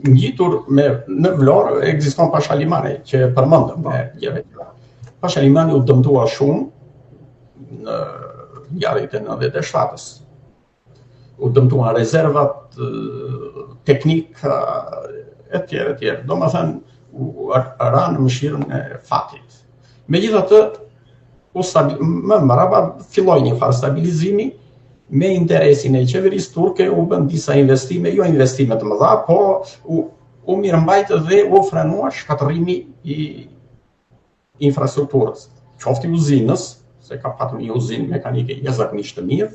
ngjitur në Vlorë ekziston Pashalimani që përmendëm me gjëve. Pashalimani u dëmtua shumë në ngjarjet e 97-s. U dëmtuan rezervat, teknika, etj. Domethënë u ra në mëshirën e fatit. Megjithatë, më mbrapa filloi një farë stabilizimi me interesin e qeverisë turke, u bën disa investime, jo investime të mëdha, po u mirëmbajtë dhe u frenua shkatërrimi i infrastrukturës. Qofti uzinës, se ka patur një uzinë mekanike jashtëzakonisht të mirë,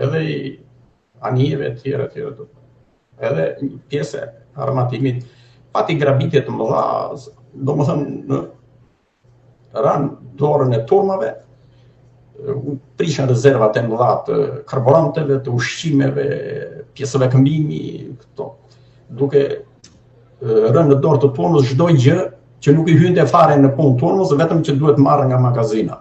edhe i anijeve etj. Edhe një pjesë e armatimit, pati grabitje të mëdha, domethënë ran dorën e turmave, u prishën rezervat e mëdha të karburanteve, të ushqimeve, pjesëve këmbimi, këto, duke rënë në dorë të turmës çdo gjë që nuk i hynte fare në punë turmës, vetëm që duhet marrë nga magazina.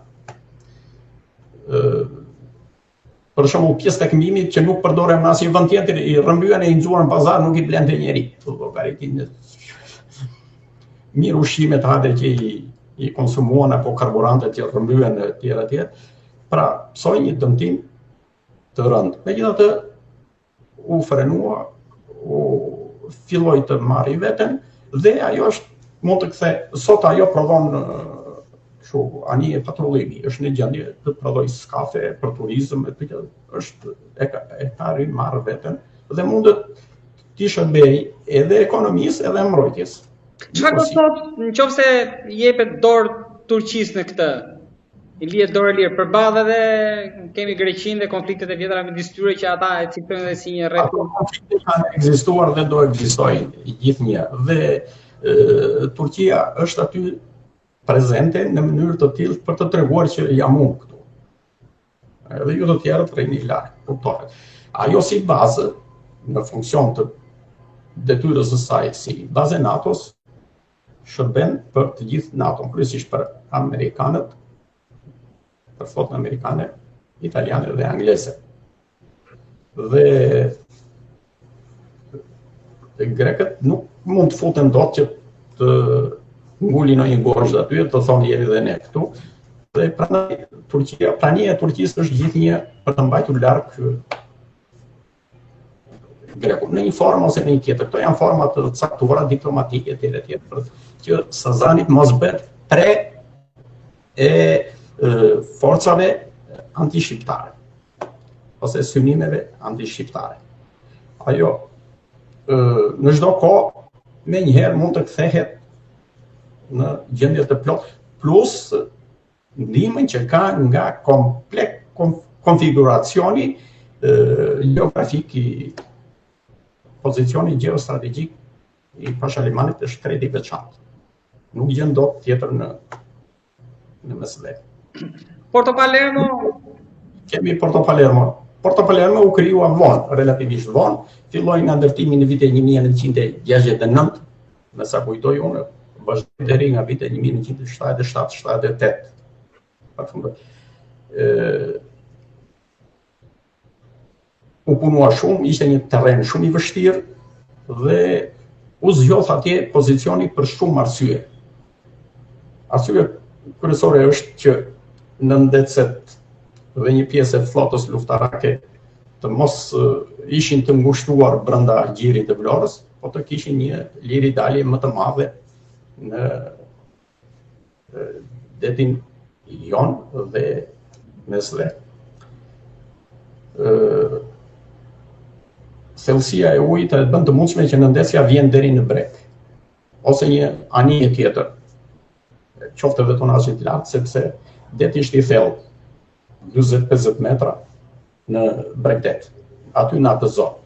Për shembull, pjesë të këmbimit që nuk përdorem në asnjë vend tjetër, i rrëmbyen e i nxuar në pazar, nuk i blente njeri. Mirë ushqimet hade që i konsumuan apo karburantet që rrëmbyen etj. Pra, psoi një dëmtim të rëndë. Megjithatë, u frenua, u filloi të marrë veten dhe ajo është, mund të kthe, sot ajo prodhon anije patrullimi, është në gjendje të prodhoj skafe për turizëm, është e ka rimarrë veten dhe mundet t'i shërbej edhe ekonomisë edhe mbrojtjes. Çfarë do thotë nëse jepet dorë Turqisë në këtë? I lihet dorë e lirë, përballë edhe kemi Greqinë dhe konfliktet e vjetra midis tyre që ata e citojnë edhe si një rreth. Konfliktet kanë ekzistuar dhe do ekzistojnë gjithnjë. Dhe Turqia është aty prezente në mënyrë të tillë për të treguar që jam unë këtu. Edhe ju të tjerët rrini larg, kuptohet. Ajo si bazë në funksion të detyrës së saj si bazë NATO-s shërben për të gjithë NATO, kryesisht për amerikanët, për flotën amerikane, italiane dhe angleze. Dhe grekët nuk mund të futen dot që të ngulin në një gorgj aty, të thonë jeri dhe ne këtu. Dhe prania e Turqisë është gjithnjë për të mbajtur larg Grekun, në një formë ose në një tjetër. Këto janë forma të caktuara diplomatike etj. Për që Sazanit mos bëhet tre e forcave antishqiptare ose synimeve antishqiptare. Ajo në çdo kohë menjëherë mund të kthehet në gjendje të plot, plus ndihmën që ka nga komplek konfiguracioni geografik i pozicioni geostrategjik i Pashalimanit është krejt i veçantë. Nuk gjen dot tjetër në mesdhet. Porto Palermo? Kemi Porto Palermo. Porto Palermo u krijua vonë, relativisht vonë, filloi nga ndërtimi në vitin 1969, me sa kujtoj unë, vazhdoi deri nga viti 1977-78. U punua shumë, ishte një terren shumë i vështirë dhe u zgjodh atje pozicioni për shumë arsye. Arsye kryesore është që në ndecet dhe një pjesë e flotës luftarake të mos ishin të ngushtuar brenda gjirit të Vlorës, po të kishin një liri dalje më të madhe në detin Jon dhe Mesdhet. Thellësia e ujit e bën të mundshme që nëndesja vjen deri në breg, ose një anije tjetër, qoftë edhe tonazhi të lartë, sepse deti është i thellë, 40-50 metra në bregdet, aty në atë zonë.